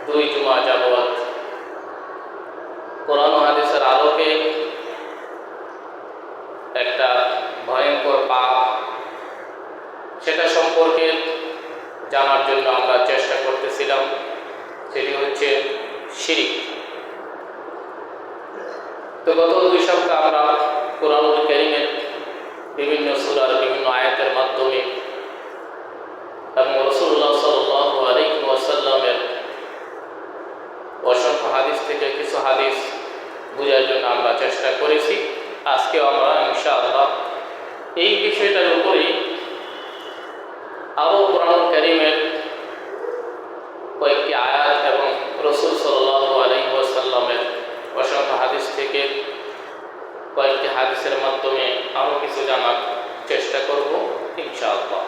দুই জুমা যাবত কোরআন ও হাদিসের আলোকে একটা ভয়ঙ্কর পাপ সেটা সম্পর্কে জানার জন্য আমরা চেষ্টা করতেছিলাম। সেটি হচ্ছে শিরিক। তো গত 2 সপ্তাহ আমরা কোরআনুল কারীমের বিভিন্ন সূরার বিভিন্ন আয়াতের মাধ্যমে এবং রাসূলুল্লাহ সাল্লাল্লাহু আলাইহি ওয়াসাল্লামের অসংখ্য হাদিস থেকে কিছু হাদিস বোঝার জন্য আমরা চেষ্টা করেছি। আজকেও আমরা ইনশাআল্লাহ এই বিষয়টার উপরেই আরও কোরআনুল কারীমের কয়েকটি আয়াত এবং রাসূল সাল্লাল্লাহু আলাইহি ওয়াসাল্লামের অসংখ্য হাদিস থেকে কয়েকটি হাদিসের মাধ্যমে আরও কিছু জানার চেষ্টা করব ইনশাআল্লাহ।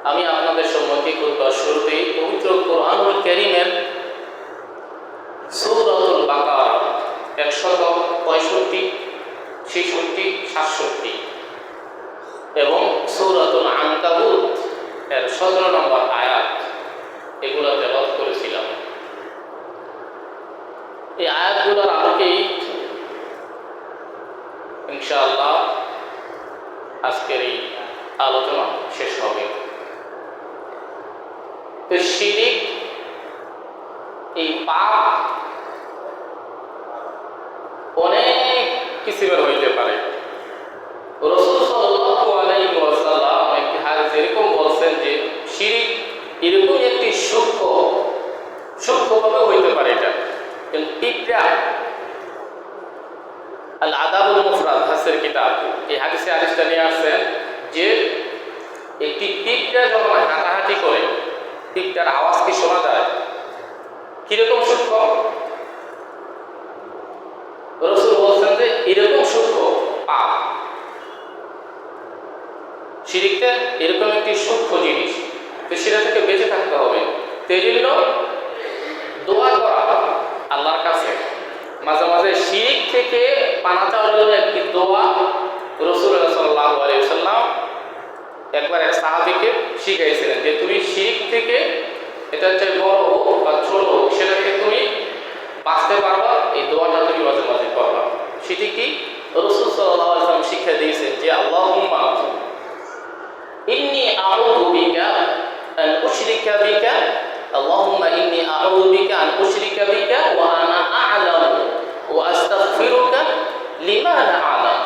আমি আপনাদের সম্মুখে খুতবার শুরুতেই পবিত্র কোরআনুল কারীমের সূরাতুল বাকারা 165, 66, 67 এবং সূরাতুল আনকাবুত এর 17 নম্বর আয়াত এগুলো তেলাওয়াত করেছিলাম। এই আয়াতগুলোর আলোকেই ইনশাআল্লাহ আজকের এই আলোচনা শেষ হবে। তো শিরিক এই পাপ অনেক কিসিমের হইতে পারে। রাসূল সাল্লাল্লাহু আলাইহি ওয়াসাল্লাম একটি হাদিসে এরকম বলছেন যে শিরিক এরকম একটি সূক্ষ্মভাবে হইতে পারে। এটা কিন্তু পিঁপড়া আল আদাবুল মুফরাদ হাদিসের কিতাব এই হাদিসটা নিয়ে আসছেন যে একটি পিঁপড়া যখন হাঁটাহাঁটি করে পিঁপড়ার আওয়াজ কি শোনা যায়? কিরকম সূক্ষ্ম? রাসূল বলছেন যে এরকম সূক্ষ্ম পাপ। শিরিকটা এরকম একটি সূক্ষ্ম জিনিস, তো সেটা থেকে বেঁচে থাকতে হবে। সেই জন্য দোয়া করা আল্লাহর কাছে, মাঝে মাঝে শিরিক থেকে পানা চাওয়ার জন্য একটি দোয়া রাসূলুল্লাহ সাল্লাল্লাহু আলাইহি ওয়াসাল্লাম একবার এক সাহাবীকে শিখাইছিলেন যে তুমি শিরিক থেকে, এটা হচ্ছে বড় হোক বা ছোট হোক, সেটা থেকে তুমি বাঁচতে পারবা, এই দোয়াটা তুমি মাঝে মাঝে করবা। সেটি কি রাসূল সাল্লাল্লাহু আলাইহি ওয়াসাল্লাম শিক্ষা দিয়েছেন যে আল্লাহুম্মা ইন্নী আউযু বিকা আন উশরিকা বিকা, আল্লাহুম্মা ইন্নী আউযু বিকা আন উশরিকা বিকা ওয়া আনা আ'লামু ওয়া আস্তাগফিরুকা লিমা লা আ'লাম।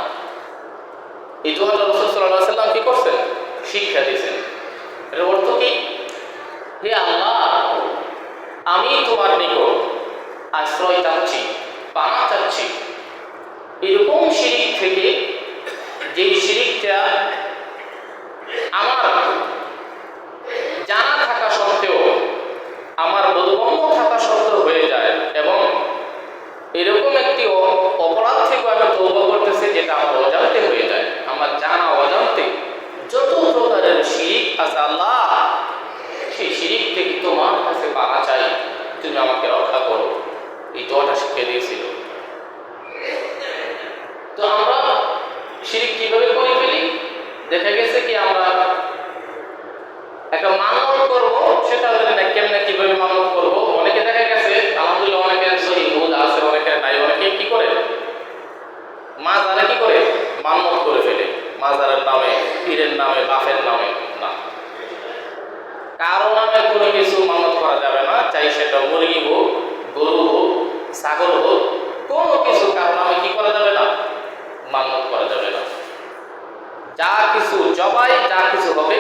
এই দোয়াটা রাসূল সাল্লাল্লাহু আলাইহি ওয়াসাল্লাম কি করছেন? শিক্ষা দিয়েছেন। এর অর্থ কি? হে আল্লাহ, আমি তোমার নিকট আশ্রয় চাচ্ছি, পানা চাচ্ছি এরকম শিরিক থেকে, যে শিরিকটা আমার জানা থাকা সত্ত্বেও, আমার বোধগম্য থাকা সত্ত্বেও হয়ে যায়, এবং এরকম একটি অপরাধ থেকে আমি তওবা করতেছি যেটা আমার অজান্তে হয়ে যায়, আমার জানা অজান্তে যত প্রকারের শিরিক আছে আল্লাহ, সেই শিরিক থেকে তোমার কাছে পানা চাই, তুমি আমাকে রক্ষা করো। এই দোয়াটা শিখিয়ে দিয়েছিল। তো আমরা শিরিক কিভাবে করে ফেলি? দেখা গেছে কি আমরা একটা মানত করব, সেটা জানি না কেমনে কিভাবে মানত করব। অনেকে দেখা গেছে আলহামদুলিল্লাহ অনেকের সহি মুদ আছে, অনেকের নাই। অনেকে কি করে মাজারে কি করে মানত করে ফেলে, মাজারের নামে, পীরের নামে, বাপের নামে। না, কারো নামে কোনো কিছু মানত করা যাবে না, চাই সেটা মুরগি হোক, গরু হোক, ছাগল হোক, কোনো কিছু কারো নামে কি করা যাবে না, মানত করা যাবে না। যা কিছু জবাই, যা কিছু হবে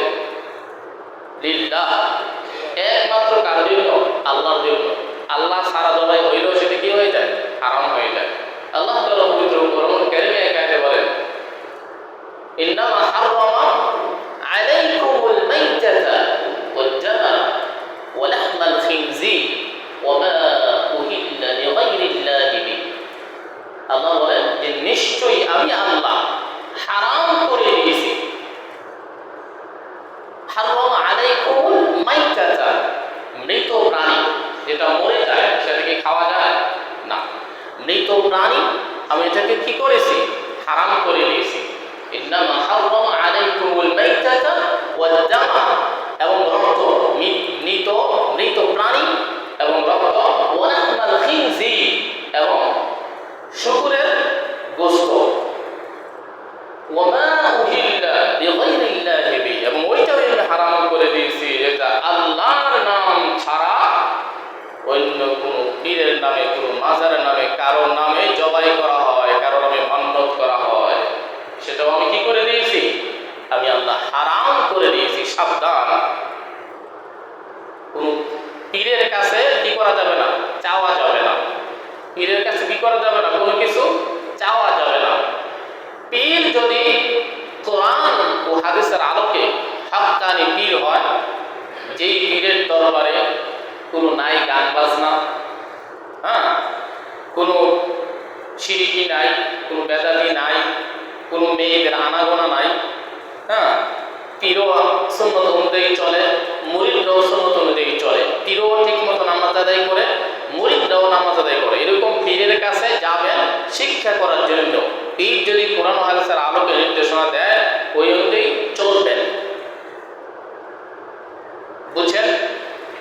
লিল্লাহ, একমাত্র কার জন্য? আল্লাহর জন্য। আল্লাহ সারা জবাই হইলেও সেটা কি হয়ে যায়? হারাম হয়ে যায়। আল্লাহ তাআলা পবিত্র কোরআনুল কারীমে এক আয়াতে বলেন, ইন্নামা হাররামা আলাইকুমুল মাইতাতা ওয়াদ দামা ওয়া লাহমাল খিনজির ওয়া মা উহিল্লা লিগাইরিল্লাহি বিহি। আল্লাহ বলেন যে নিশ্চয়ই আমি আল্লাহ হারাম করে দিয়েছি। হারাম আলাইকুমুল মাইতাতা, মৃত প্রাণী যেটা মরে যায় সেটাকে খাওয়া যায় না। মৃত প্রাণী আমি এটাকে কি করেছি? হারাম করে দিয়েছি। ইন্নামা হাররামা আলাইকুমুল মাইতাতা ওয়াদ দামা, এবং রক্ত, মৃত প্রাণী এবং রক্ত পীরের কাছে কি করা যাবে না, চাওয়া যাবে না। পীরের কাছে কি করা যাবে না, কোনো কিছু চাওয়া যাবে না। পীর যদি কোরআন ও হাদিসের আলোকে হাক্কানি পীর হয়, যেই পীরের দরবারে কোনো নাই গান বাজনা, হ্যাঁ, কোনো শিরিকি নাই, কোনো বেদাতি নাই, কোনো মেয়েদের আনাগোনা নাই, হ্যাঁ, পীরও সুন্নত অনুযায়ী চলে, মুরিদরাও সুন্নত অনুযায়ী চলে, পীরও ঠিক মতো নামাজ আদায় করে, মুরিদরাও নামাজ আদায় করে, এরকম পীরের কাছে যাবেন শিক্ষা করার জন্য। পীর যদি কোরআন ও হাদিসের আলোকে নির্দেশনা দেয় ওই অনুযায়ী চলবেন। বুঝছেন?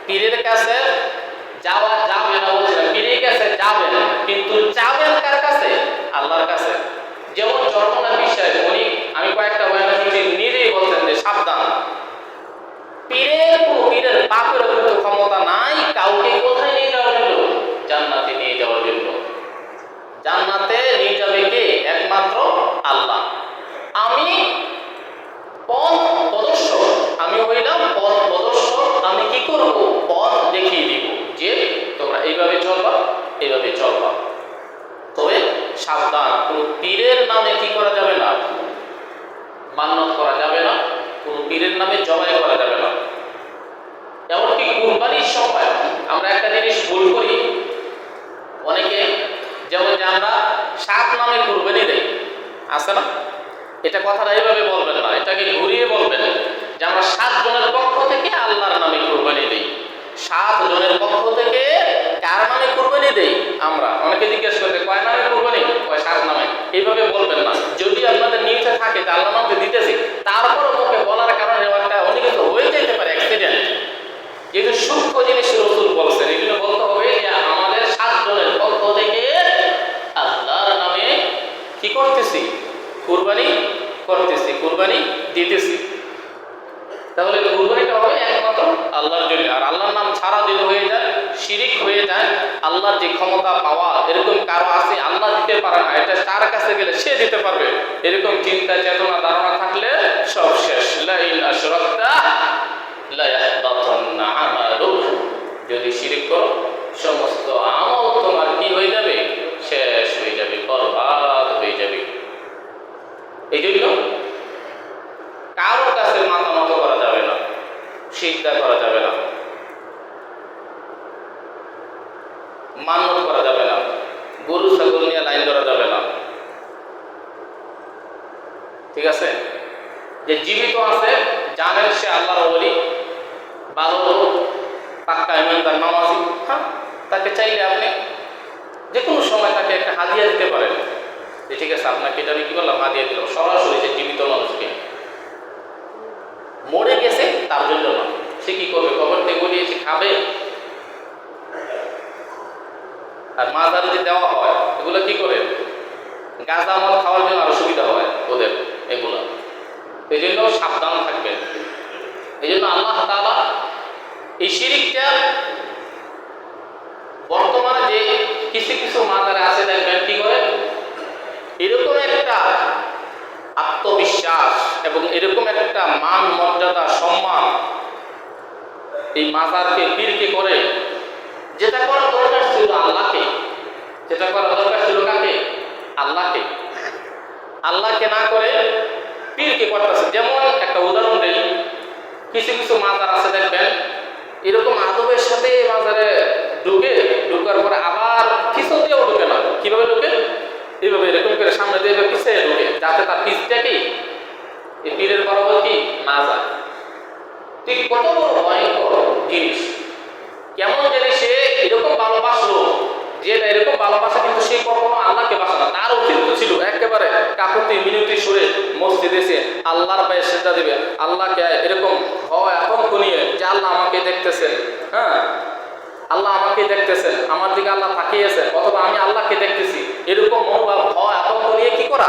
পীরের কাছে যাওয়া যাবে না বলছেন, পীরের কাছে যাবেন, কিন্তু যাবেন কার কাছে? আল্লাহর কাছে। যেমন চরমনা বিশ্বাস উনি, আমি কয়েকটা বয়ান শুনছি, নিজেই বলছেন যে সাবধান, পীরের বাপের কিন্তু ক্ষমতা নাই কাউকে কোথায় নিয়ে যাওয়ার জন্য, জান্নাতে নিয়ে যাওয়ার জন্য। জান্নাতে নিয়ে যাবে কে? একমাত্র আল্লাহ। আমি পথ প্রদর্শক, আমি হইলাম পথ প্রদর্শক। আমি কি করব? পথ দেখিয়ে দিব যে তোমরা এইভাবে চলবা, এইভাবে চলবা। তবে সাবধান, কোন পীরের নামে কি করা যাবে না, মান্যত করা যাবে না, কোন পীরের নামে জবাই করা যাবে না। এমনকি কুরবানির সময় আমরা একটা জিনিস ভুল করি, অনেকে, যেমন যে আমরা 7 নামে কুরবানি দেই, আছে না? এটা কথাটা এইভাবে বলবেন না, এটাকে ঘুরিয়ে বলবেন যে আমরা 7 জনের পক্ষ থেকে আল্লাহর নামে কুরবানি দেই। 7 জনের পক্ষ থেকে কার নামে কুরবানি দেই আমরা? অনেকে জিজ্ঞেস করতে, কয় নামে কুরবানি? কয় 7 নামে। এইভাবে বলবেন না। যদি আপনাদের নিয়তে থাকে যে আল্লাহর নামে দিতেছি, তারপরও মুখে বলার কারণে একটা অনেক কিছু হয়ে যেতে পারে, অ্যাক্সিডেন্ট। যেহেতু সূক্ষ্ম জিনিস রাসূল বলছেন, এগুলো বলতে হবে যে আমাদের 7 জনের পক্ষ থেকে আল্লাহর নামে কি করতেছি? কুরবানি করতেছি, কুরবানি দিতেছি। তাহলে কুরবানিটা হবে একমাত্র আল্লাহর জন্য। আর আল্লাহর নাম ছাড়া যদি হয়ে যায়, শিরিক হয়ে যায়, আল্লাহর যে ক্ষমতা পাওয়া এরকম কারো আছে, আল্লাহ দিতে পারে না, এটা তার কাছে গেলে সে দিতে পারবে, এরকম চিন্তা চেতনা ধারণা থাকলে সব শেষ। লা ইন আশরাকতা লা ইয়াহবাতান্না আমালুক, যদি শিরিক করো সমস্ত আমল তোমার কি হয়ে যাবে? শেষ হয়ে যাবে, বরবাদ হয়ে যাবে। এই জন্য কারো কাছে মাথা নত করা যাবে না, সিজদা করা যাবে না, মান্যত করা যাবে না, গরু ছাগল নিয়ে লাইন ধরা যাবে না। ঠিক আছে? যে জীবিত আছে, জানেন সে আল্লাহর ওলি, ভালো পাক্কা ইমানদার নামাজি, হ্যাঁ, তাকে চাইলে আপনি যে কোনো সময় তাকে একটা হাদিয়া দিতে পারেন, যে ঠিক আছে আপনাকে এটা আমি কি করলাম, হাদিয়া দিলাম। সরাসরি যে জীবিত মানুষকে, মরে গেছে তার জন্য না। সে কি করবে? কবর থেকে বলিয়ে সে খাবে? আর মাজারে যে দেওয়া হয় এগুলো কি করে? গাঁজা মদ খাওয়ার জন্য আরো সুবিধা হয় ওদের এগুলা। এই জন্য সাবধান থাকবেন। এই জন্য আল্লাহ তাআলা এই শিরিকটা বর্তমানে যে কিছু কিছু মাজারে আছে, দেখবেন কি করে, এরকম একটা আত্মবিশ্বাস এবং এরকম একটা মান মর্যাদা সম্মান এই মাজারকে, পীরকে করে, যেটা করা দরকার ছিল আল্লাহকে, যেটা করা দরকার ছিল কাকে? আল্লাহকে। আল্লাহকে না করে পীরকে করতেছে। যেমন একটা উদাহরণ দিই, কিছু কিছু মাজার আছে দেখবেন এরকম আদবের সাথে মাজারে ঢুকার পরে আবার পিছন দিয়েও ঢুকে না। কিভাবে ঢুকে? এইভাবে এরকম করে সামনে দিয়ে পিছিয়ে ঢুকে, যাতে তার পিছটা কি এই পীরের বরাবর কি মাজার। ঠিক কত বড় ভয়ঙ্কর জিনিস! কেমন জানি সে এরকম ভালোবাসলো, যে এরকম ভালোবাসা, কিন্তু সে কখনো আল্লাহকে বাসে না। তার অতিরিক্ত ছিল একেবারে কাকুতি মিনতি সুরে মসজিদে এসে আল্লাহর পায়ে সেজদা দিবে, আল্লাহকে এরকম ভয় আতঙ্ক নিয়ে যে আল্লাহ আমাকে দেখতেছেন, হ্যাঁ, আল্লাহ আমাকে দেখতেছেন, আমার দিকে আল্লাহ তাকিয়েছেন, অথবা আমি আল্লাহকে দেখতেছি, এরকম মনোভাব ভয় আতঙ্ক নিয়ে কি করা?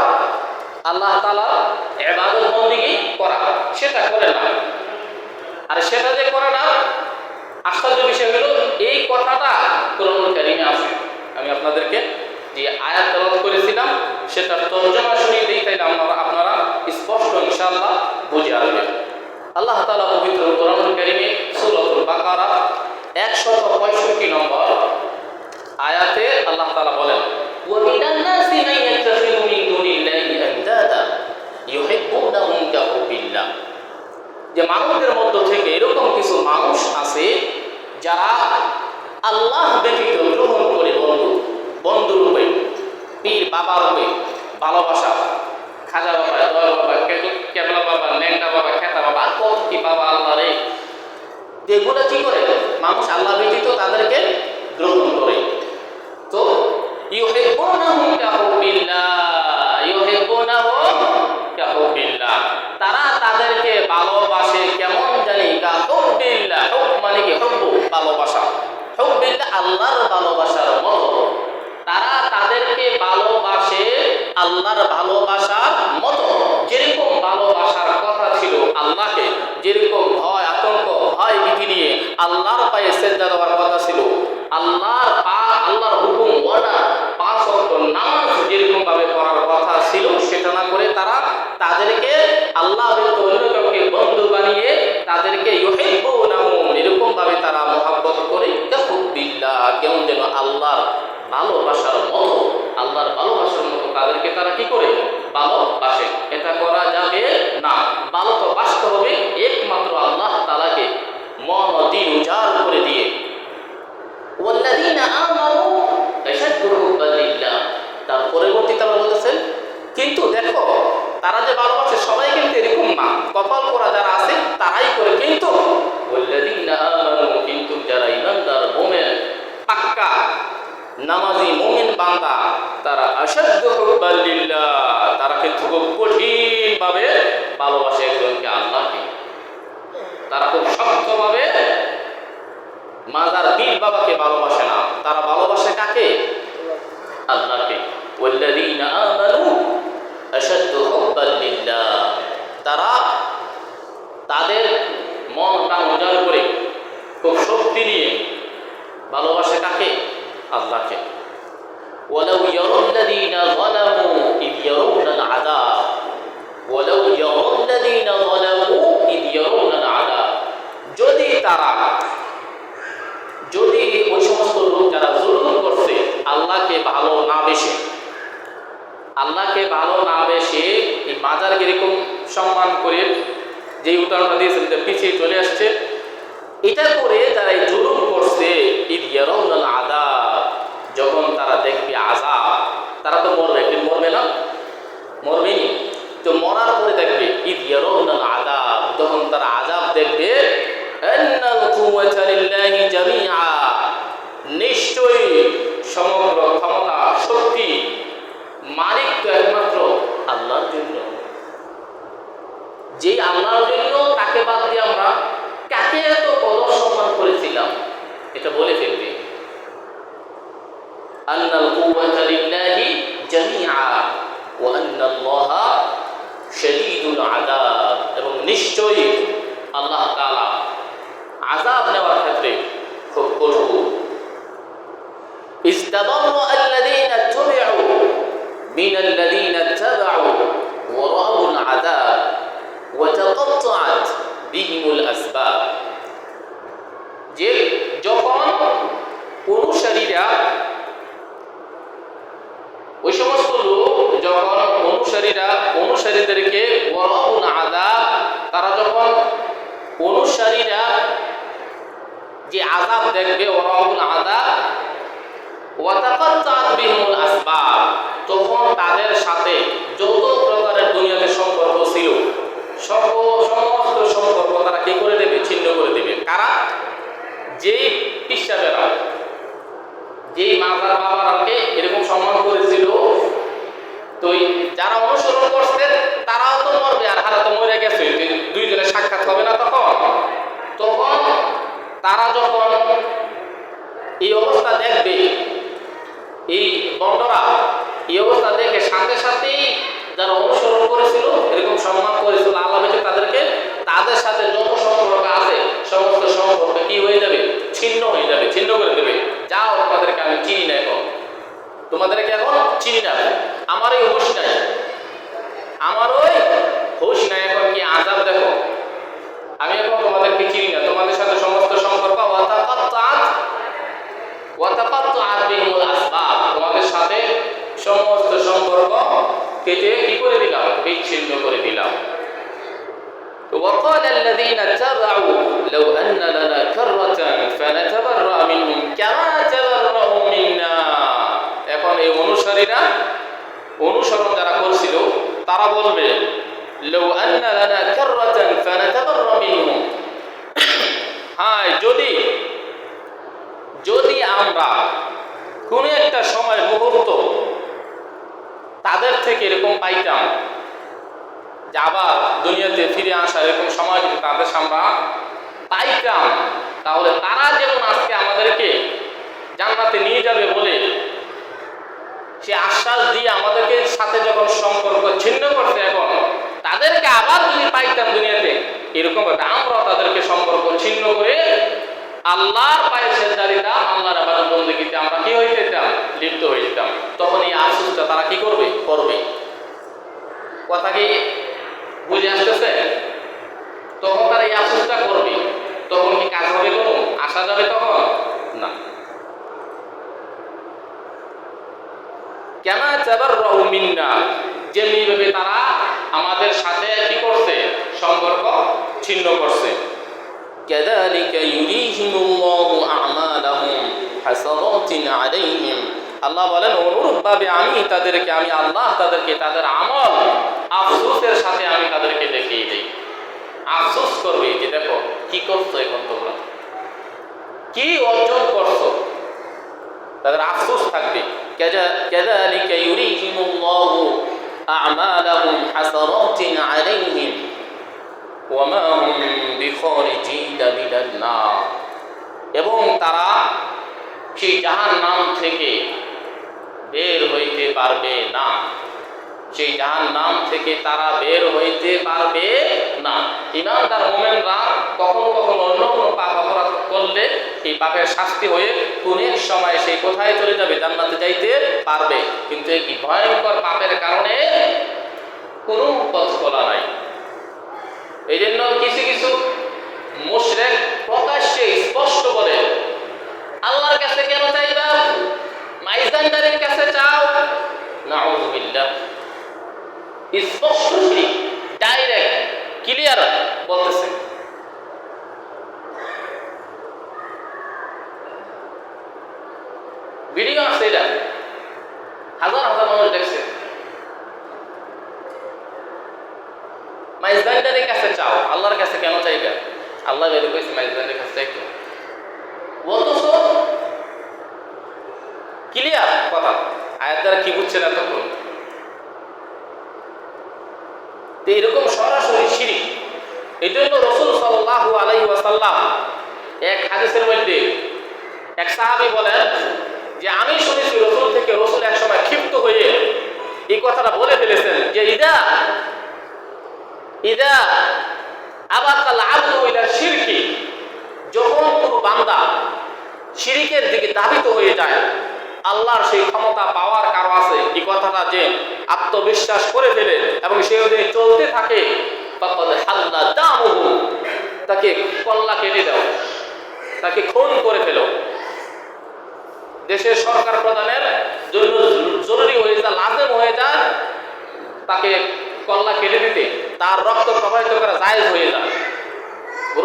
আল্লাহ তাআলার ইবাদত বন্দেগী করা, সেটা করে না। আর সেটা যে করে না, আশ্চর্য বিষয় হলো এই কথাটা কোরআনুল কারীমে আছে। আমি আপনাদেরকে যে আয়াত তেলাওয়াত করেছিলাম সেটার তরজমা শুনিয়ে দিই, তাইলে আপনারা স্পষ্ট ইনশাআল্লাহ বুঝে আসবেন। আল্লাহ তাআলা পবিত্র কোরআনুল কারীমে সূরাতুল বাকারা 165 নম্বর আয়াতে আল্লাহ তাআলা বলেন, ওয়া মিনান নাসি মান ইয়াত্তাখিযু মিন দুনিল্লাহি আনদাদা ইউহিব্বুনাহুম কাহুবিল্লাহ। যে মানুষদের মধ্য থেকে এরকম কিছু মানুষ আছে যারা আল্লাহ ব্যতীত গ্রহণ করে বন্ধুরূপে, পীর বাবা রূপে ভালোবাসা, খাজা বাবা, দয়াল বাবা, কেবলা বাবা, ল্যাংড়া বাবা, খেতা বাবা, কত কি বাবা আল্লাহ রে, এগুলো কি করে মানুষ আল্লাহ ব্যতীত তাদেরকে গ্রহণ করে। তো ইউহিব্বুনাহুম কাহুবিল্লাহ, তারা তাদেরকে ভালোবাসে কেমন জানি, কাহুবিল্লাহ, হুব মানে কি, হুব্বু ভালোবাসা, হুব্বিল্লাহ আল্লাহর ভালোবাসার মতো। তারা তাদেরকে ভালোবাসে আল্লাহর ভালোবাসার মতো, যেরকম ভালোবাসার কথা ছিল আল্লাহকে, যেরকম ভয় আতঙ্ক ভয় ভীতি নিয়ে আল্লাহর পায়ে সেজদা দেওয়ার কথা ছিল, আল্লাহর হুকুম অর্ডার 5 ওয়াক্ত নামাজ যেরকম ভাবে পড়ার কথা ছিল, সেটা না করে তারা তাদেরকে আল্লাহ ব্যতীত অন্য কাউকে বন্ধু বানিয়ে তাদেরকে ইউহিব্বুনাহুম এরকম ভাবে তারা মহব্বত করে, কাহুবিল্লাহ কেমন যেন আল্লাহর ভালোবাসার মতো, আল্লাহর ভালোবাসার মতো তাদেরকে তারা কি করে ভালোবাসে। এটা করা যাবে না, ভালো তো বাসতে হবে একমাত্র আল্লাহ তাআলাকে মন ও দিল উজাড় করে দিয়ে। ওয়াল্লাযীনা আমানু আশাদ্দু হুব্বান লিল্লাহ, তার পরবর্তীতে আল্লাহ বলেছেন কিন্তু দেখো তারা যে ভালোবাসে সবাই কিন্তু এরকম না, কপাল পোড়া যারা আছে তারাই করে। কিন্তু ওয়াল্লাযীনা আমানু, কিন্তু যারা ঈমানদার মুমিন পাক্কা নামাজি মুমিন বান্দা, তারা আশাদ্দু হুব্বান লিল্লাহ, তারা কিন্তু খুব কঠিনভাবে ভালোবাসে একজনকে, আল্লাহকে। তারা খুব শক্তভাবে মাজার পীর বাবাকে ভালোবাসে না, তারা ভালোবাসে কাকে? আল্লাহকে। ওয়াল্লাযীনা আমানু আশাদ্দু হুব্বান লিল্লাহ, তারা তাদের মন প্রাণ উজাড় করে খুব শক্তি নিয়ে ভালোবাসে কাকে? আল্লাহকে। ওয়ালাউ ইয়ারাল্লাযীনা যালামু ইয ইয়ারাউনাল আযাব, ওয়ালাউ ইয়ারাল্লাযীনা যালামু ইয ইয়ারাউনাল আযাব, যদি ওই সমস্ত লোক যারা জুলুম করছে আল্লাহকে ভালো না বেশে, আল্লাহকে ভালো না বেশে এই মাজারকে এরকম সম্মান করে, যে উদাহরণটা দিয়েছেন যে পিছিয়ে চলে আসছে, এটা করে যারা এই জুলুম করছে, ইয ইয়ারাউনাল আযাব, যখন তারা দেখবে আযাব, তারা তো মরবে, কিন্তু মরবে না, মরবেনি তো মরার পরে দেখবে ইয ইয়ারাউনাল আযাব, যখন তারা আযাব দেখবে, আন্নাল কুওয়াতা লিল্লাহি জামিআ, নিশ্চয়ই সমগ্র ক্ষমতা শক্তি মালিক তো একমাত্র আল্লাহর জন্য। যেই আল্লাহর জন্য, তাকে বাদ দিয়ে আমরা কাকে এত কদর সম্মান করেছিলাম, এটা বলে ফেলবে। আন্নাল কুওয়াতা লিল্লাহি জামিআ ওয়া আন্নাল্লাহা শাদীদুল আযাব, এবং নিশ্চয়ই আল্লাহ তাআলা আযাব নেওয়ার ক্ষেত্রে খুব কঠোর। ইস্তাবাররা আল্লাযীনা তুবিউ মিনাল্লাযীনা ইত্তাবাউ ওয়া রাআউল আযাব ওয়া তাকাত্তাআত বিহিমুল আসবাব, যে যখন অনুসারীরা, ওই সমস্ত লোক যখন অনুসারীদেরকে ওয়ারাউল আযাব, তারা যখন অনুসারীরা যে আযাব দেখবে, ওয়ারাউল আযাব ওয়া তাকাত্তাআত বিহিমুল আসবাব, তখন তাদের সাথে যত প্রকারের দুনিয়াতে সম্পর্ক ছিল সমস্ত সম্পর্ক তারা কি করে দেবে? ছিন্ন করে দেবে। কারা? যেই পিসাবেরা, যেই মাজার বাবারাকে এরকম সম্মান করেছিল, তো যারা অনুসরণ করছে তারাও তো মরবে, আর হারা তো মরে গেছে, দুইজনের সাক্ষাৎ হবে না। তখন তারা যখন এই অবস্থা দেখবে, এই বন্ডরা এই অবস্থা দেখে সাথে সাথেই যারা অনুসরণ করেছিল, এরকম সম্মান করেছিল আল্লাহ বেঁচে, তাদেরকে তাদের সাথে যত সম্পর্ক আছে সমস্ত সম্পর্ক কি হয়ে যাবে? ছিন্ন হয়ে যাবে, ছিন্ন করে দেবে। যাও, তোমাদেরকে আমি চিনি না, এখন তোমাদেরকে এখন চিনি না, আমার এই হুঁশ নাই, আমার ওই হুঁশ নাই, এখন কি আযাব দেখো, আমি এখন তোমাদেরকে চিনি না, তোমাদের সাথে সমস্ত সম্পর্ক কেটে কি করে দিলাম, বিচ্ছিন্ন করে দিলাম। وقال الذين اتبعوا لو أن لنا كرة فنتبرأ منهم كما تبرأوا منا। এখন এই অনুসারীরা, অনুসরণ যারা করছিল তারা বলবে لو أن لنا كرة فنتبرأ منهم, হায় যদি যদি আমরা কোন একটা সময় মুহূর্ত তাদের থেকে এরকম পাইতাম যে আবার দুনিয়াতে ফিরে আসার এরকম সময় যদি তাদের আমরা পাইতাম, তাহলে তারা যেমন আজকে আমাদেরকে জান্নাতে নিয়ে যাবে বলে সে আশ্বাস দিয়ে আমাদেরকে সাথে যখন সম্পর্ক ছিন্ন করছে, এখন তাদেরকে আবার যদি পাইতাম দুনিয়াতে এরকম ভাবে আমরাও তাদেরকে সম্পর্ক ছিন্ন করে আল্লাহর পায়ে সেজদা দিতাম, আল্লাহর ইবাদত বন্দেগীতে আমরা কি হয়ে যেতাম, লিপ্ত হয়ে যেতাম। তখন এই আফসোসটা তারা কি করবে, করবে। কথা কি বুঝে আসতেছে? তখন তারা এই আফসোসটা করবে। তখন কি কাজ হবে, কোনো আসা যাবে তখন না। কেন তাবাররাউ মিন্না, যেমনি ভাবে তারা আমাদের সাথে কি করছে, সম্পর্ক ছিন্ন করছে। কাযালিকা ইউরিহিমুল্লাহু আ'মালাহুম হাসারাতিন আলাইহিম, আল্লাহ বলেন অনুরূপভাবে আমি তাদেরকে, আমি আল্লাহ তাদেরকে তাদের আমল আফসোসের সাথে আমি তাদেরকে দেখিয়ে দিই। আফসোস করবে যে দেখো কি করছো, এখন তোমরা কি অর্জন করছো, তাদের আফসোস থাকবে। কাযালিকা ইউরিহিমুল্লাহু আ'মালাহুম হাসারাতিন আলাইহিম ওয়া মা হুম বিখারিজিনা মিনান নার, এবং তারা সেই জাহান্নাম থেকে বের হইতে পারবে না, সেই জাহান্নাম থেকে তারা বের হইতে পারবে না। ঈমানদার মুমিনরা কখনো কখনো অন্য কোনো পাপ অপরাধ করলে এই পাপের শাস্তি হয়ে কোন এক সময় সেই কোথায় চলে যাবে, জান্নাতে যাইতে পারবে। কিন্তু এই ভয়ঙ্কর পাপের কারণে কোনো পথ খোলা নাই। এই জন্য কিছু কিছু মুশরিক প্রকাশ্যে স্পষ্ট বলে আল্লাহর কাছে কেন চাইবা, মাইজানদারের কাছে চাও। নাউযুবিল্লাহ, স্পষ্ট শিরক, ডাইরেক্ট ক্লিয়ার বলতেছে। ভিডিও আছে, এটা হাজার হাজার মানুষ দেখছে। মাইজানদারের কাছে চাও, আল্লাহর কাছে কেন চাইবা? আল্লাহ বের করেছে মাইজানদারের কাছে চাইতো, বলতেছ ক্লিয়ার কথা। আয়াত দ্বারা কি বুঝছেন এতক্ষণ? এরকম সরাসরি শিরক। এই জন্য রাসূল সাল্লাল্লাহু আলাইহি ওয়াসাল্লাম এক হাদিসের মধ্যে এক সাহাবী বলেন যে আমি শুনেছি রাসূল থেকে, রাসূল এক সময় ক্ষিপ্ত হয়ে এই কথাটা বলে ফেলেছেন যে ইদা আবাকাল আবদু ইলা শিরকি, যখন কোন বান্দা শিরকের দিকে ধাবিত হয়ে যায়, আল্লাহর সেই ক্ষমতা পাওয়ার কারো আছে এই কথাটা যে আত্মবিশ্বাস করে ফেলে এবং সে অনুযায়ী চলতে থাকে, ফাকাদ হাল্লা দামুহু, তাকে কল্লা কেটে দাও, তাকে খুন করে ফেলো। দেশের সরকার প্রধানের জন্য জরুরি হয়ে যায়, লাজেম হয়ে যায় তাকে কল্লা কেটে দিতে, তার রক্ত প্রবাহিত করা জায়েজ হয়ে যায়।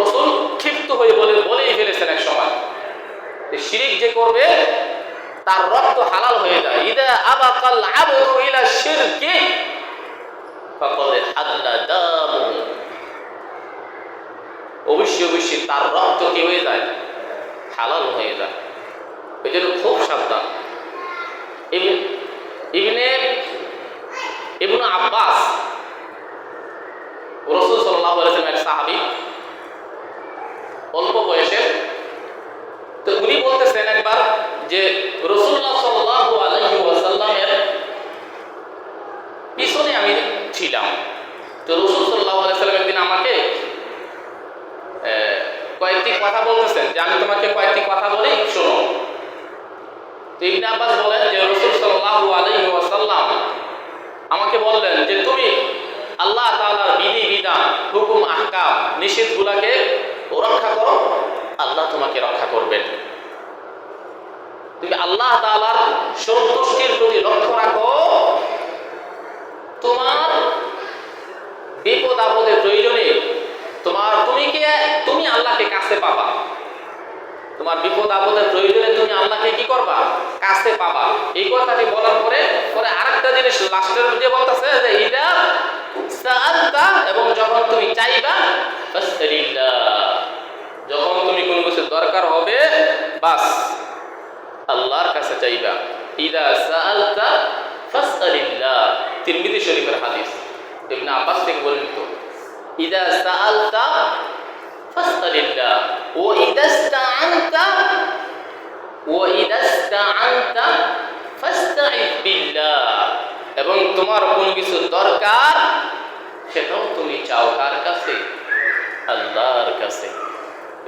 রাসূল ক্ষিপ্ত হয়ে বলেই ফেলেছেন এক সময় শিরক যে করবে তার রক্ত হালাল হয়ে যায়। ইদা আবাকাল আবদু ইলা শিরকি ফাকাদ হাল্লা দামুহু, অবশ্যই তার রক্ত কি হয়ে যায়, হালাল হয়ে যায়। এই জন্য খুব সাবধান। ইবনে আব্বাস, রাসূল সাল্লাল্লাহু আলাইহি ওয়াসাল্লাম এক সাহাবী, অল্প বয়সের, তো উনি বলতেছেন একবার যে রাসূলুল্লাহ সাল্লাল্লাহু আলাইহি ওয়াসাল্লামের পিছনে আমি ছিলাম। তো রাসূল সাল্লাল্লাহু আলাইহি ওয়াসাল্লাম একদিন আমাকে কয়েকটি কথা বলতেছেন যে আমি তোমাকে কয়েকটি কথা বলি, শোনো। তো ইবনে আব্বাস বলেন যে রাসূল সাল্লাল্লাহু আলাইহি ওয়াসাল্লাম আমাকে বললেন যে তুমি আল্লাহ তাআলার বিধি বিধান, হুকুম আহকাম, নিষেধগুলোকে রক্ষা করো, আল্লাহ তোমাকে রক্ষা করবেন। তুমি আল্লাহ তাআলার সন্তুষ্টির প্রতি লক্ষ্য রাখো, তোমার বিপদ আপদের প্রয়োজনে তুমি আল্লাহকে কি করবা, কাছে পাবা। এই কথাটি বলার পরে পরে আরেকটা জিনিস লাস্টের যে বলতেছে যে ইদা সাআলতা, এবং যখন তুমি চাইবা ফাসআলিল্লাহ, যখন তুমি কোনো কিছু দরকার হবে বাস আল্লাহর কাছে চাইবা। ইদা সাআলতা ফাসআলিল্লাহ, তিরমিজি শরীফের হাদিস, ইবনে আব্বাস থেকে বর্ণিত। ইদা সাআলতা ফাসআলিল্লাহ ওয়া ইদা ইস্তাআনতা ফাসতাঈদ বিল্লাহ, এবং তোমার কোনো কিছু দরকার সেটাও তুমি চাও কার কাছে, আল্লাহর কাছে।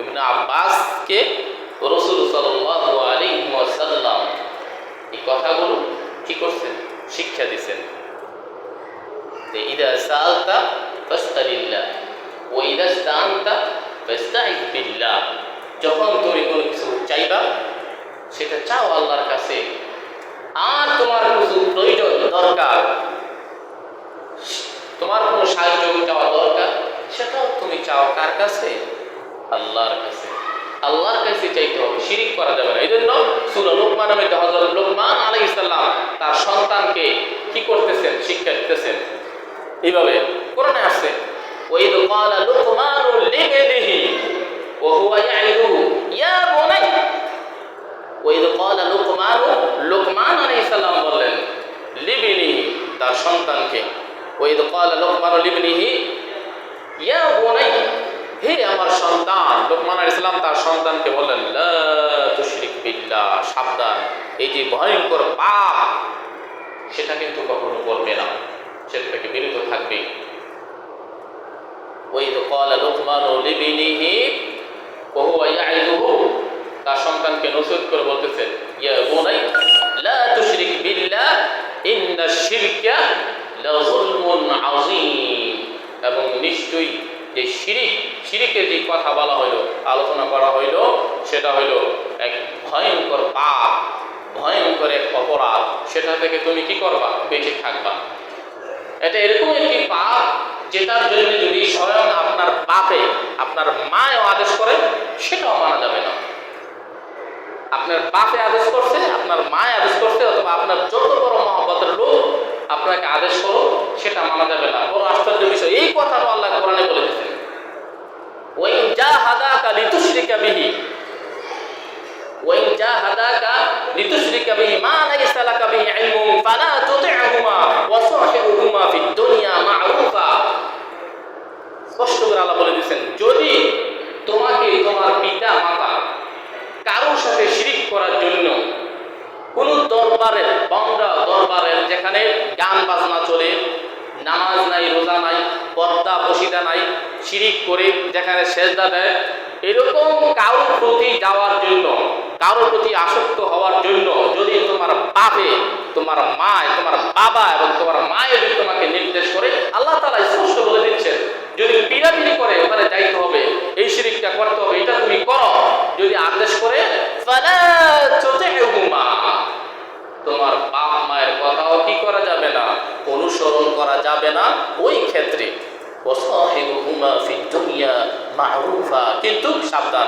ইবনে আব্বাসকে রাসূল সাল্লাল্লাহু আলাইহি ওয়াসাল্লাম এই কথাগুলো কি করছেন, শিক্ষা দিয়েছেন। ইদা সাআলতা ফাসআলিল্লাহ ওয়া ইদা ইস্তাআনতা ফাসতাঈদ বিল্লাহ, যখন তুমি কোনো কিছু চাইবা সেটা চাও আল্লাহর কাছে, আর তোমার কিছু প্রয়োজন দরকার, তোমার কোনো সাহায্য চাওয়া দরকার, সেটাও তুমি চাও কার কাছে, আল্লাহর কাছে। আল্লাহর কাছে চাইতে হবে, শিরিক করা যাবে না। এই জন্য সূরা লুকমানের মধ্যে হযরত লুকমান আলাইহিস সালাম তার সন্তানকে কি করতেছেন, শিক্ষা দিতেছেন এইভাবে। কোরআনে আছে ওয়াইদ ক্বালা লুকমানু লিবনিহি ওয়া হুয়া ইয়াইদুহু ইয়া বুনাই, ওয়াইদ ক্বালা লুকমানু, লুকমান আলাইহিস সালাম বললেন লিবনিহি, তার সন্তানকে, ওয়াইদ ক্বালা লুকমানু লিবনিহি ইয়া বুনাই, হে আমার সন্তান। লুকমান আলাইহিস সালাম তার সন্তানকে বললেন লা তুশরিক বিল্লাহ, সাবধান, এই যে ভয়ঙ্কর পাপ সেটা কিন্তু কখনো করবে না, সেটা থেকে বিরত থাকবে। ওয়াইদ ক্বালা লুকমানু লিবনিহি ওয়া হুয়া ইয়াইদুহু, তার সন্তানকে নসিহত করে বলতেছেন ইয়া বুনাই লা তুশরিক বিল্লাহ ইন্নাশ শিরকা লাযুলমুন আযীম, এবং নিশ্চয়ই যে শিরিকের যে কথা বলা হইল, আলোচনা করা হইল, সেটা হইল এক ভয়ঙ্কর পাপ, ভয়ঙ্কর এক অপরাধ, সেটা থেকে তুমি কি করবা, বেঁচে থাকবা। এটা এরকম একটি পাপ যেটার জন্য যদি স্বয়ং আপনার বাপে, আপনার মায়েও আদেশ করে সেটাও মানা যাবে না। আপনার বাপে আদেশ করছে, আপনার মায়ে আদেশ করছে, অথবা আপনার যত বড় মহব্বতের লোক আপনাকে আদেশ করো, সেটা মানা যাবে না। বড় আশ্চর্য বিষয়, এই কথাটা আল্লাহ কোরআনে বলে দিয়েছেন ওয়াইন জাহাদাকা লিতুশরিকা বিহি, ওয়াইন জাহাদাকা লিতুশরিকা বিহি মা লাইসা লাকা বিহি ইলমুন ফালা তুতি'হুমা ওয়া সাহিবহুমা ফিদ দুনিয়া মা'রুফা। স্পষ্ট করে আল্লাহ বলে দিয়েছেন, যদি তোমাকে তোমার পিতা মাতা কারোর সাথে শিরিক করার জন্য কোন দরবারের, বংরা দরবারের যেখানে গান বাজনা চলে, নামাজ নাই, রোজা নাই, পর্দা বসিদা নাই, শিরিক করে যেখানে সেজদা দেয়, এরকম কারোর প্রতি যাওয়ার জন্য, কারোর প্রতি আসক্ত হওয়ার জন্য যদি তোমার বাপে, তোমার মায়, তোমার বাবা এবং তোমার মায়ের যদি তোমাকে নির্দেশ করে, আল্লাহ তাআলা স্পষ্ট বলে দিচ্ছেন যদি পিড়াপিড়ি করে ওখানে যাইতে হবে, এই শিরিকটা করতে হবে, এটা তুমি করো, যদি আদেশ করে ফালা তুতি'হুমা, তোমার বাপ মায়ের কথাও কি করা যাবে না, অনুসরণ করা যাবে না ওই ক্ষেত্রে। ওয়াসাহিবুহুমা ফিদ দুনিয়া মা'রুফা, কিন্তু সাবধান,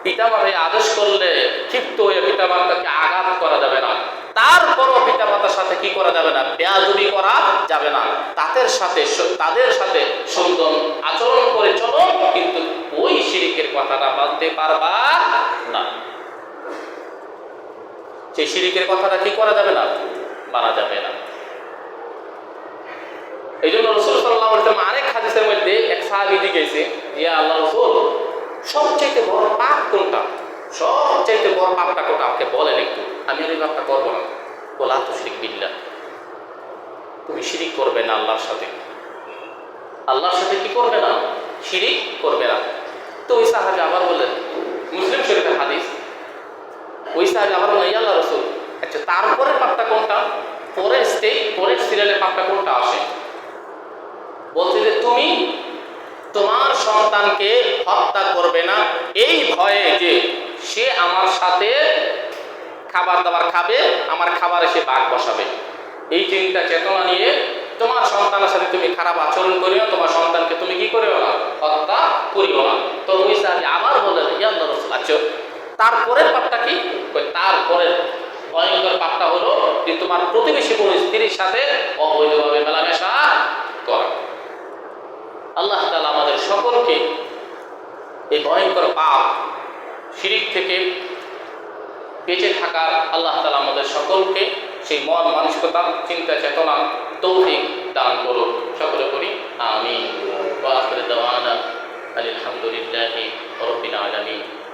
পিতামাতাকে আদেশ করলে ক্ষিপ্ত হয়ে পিতামাতাকে আঘাত করা যাবে না, তারপরও পিতামাতার সাথে কি করা যাবে না, বেয়াদবি করা যাবে না, তাদের সাথে সুন্দর আচরণ করে চলো, কিন্তু ওই শিরিকের কথাটা মানতে পারবা না, সেই শিরিকের কথাটা কি করা যাবে না, মানা যাবে না। এই জন্য রাসূল সাল্লাল্লাহু আলাইহি ওয়াসাল্লাম আরেক হাদিসের মধ্যে এক সাহাবী জিজ্ঞেসে, ইয়া আল্লাহর রাসূল, সবচেয়ে বড় পাপ কোনটা, সবচেয়ে বড় পাপটা কোনটা আমাকে বলেন একটু, আমি আর এই পাপটা করবো না। লা তুশরিক বিল্লাহ, তুমি শিরিক করবে না আল্লাহর সাথে, আল্লাহর সাথে কি করবে না, শিরিক করবে না। তো ওই সাহাবী আবার বললেন, মুসলিম শরীফের হাদিস, ওই সাহাবী আবার বললেন ইয়া আল্লাহর রাসূল, আচ্ছা তারপরের পাপটা কোনটা, পরের সিরিয়ালের পাপটা কোনটা আসে? বলছে যে তুমি তোমার সন্তানকে হত্যা করবে না এই ভয়ে যে সে আমার সাথে খাবার দাবার খাবে, আমার খাবারে সে বাঘ বসাবে, এই চিন্তা চেতনা নিয়ে তোমার সন্তানের সাথে তুমি খারাপ আচরণ করিও, তোমার সন্তানকে তুমি কি করিও না, হত্যা করিও না। তো ওই সাহাবী আবার বললেন ইয়া আল্লাহর রাসূল, আচ্ছা তারপরের পাপটা কি? তারপরের ভয়ঙ্কর পাপটা হলো যে তোমার প্রতিবেশী কোন স্ত্রীর সাথে অবৈধভাবে মেলামেশা করা। আল্লাহ তাআলা আমাদের সকলকে এই ভয়ঙ্কর পাপ শিরিক থেকে বেঁচে থাকার আল্লাহ তাআলা আমাদের সকলকে সেই মন মানসিকতা চিন্তা চেতনা তৌফিক দান করুন। সকলে করি আমিন। ওয়া আখিরু দাওয়ানা আলহামদুলিল্লাহি রাব্বিল আলামিন।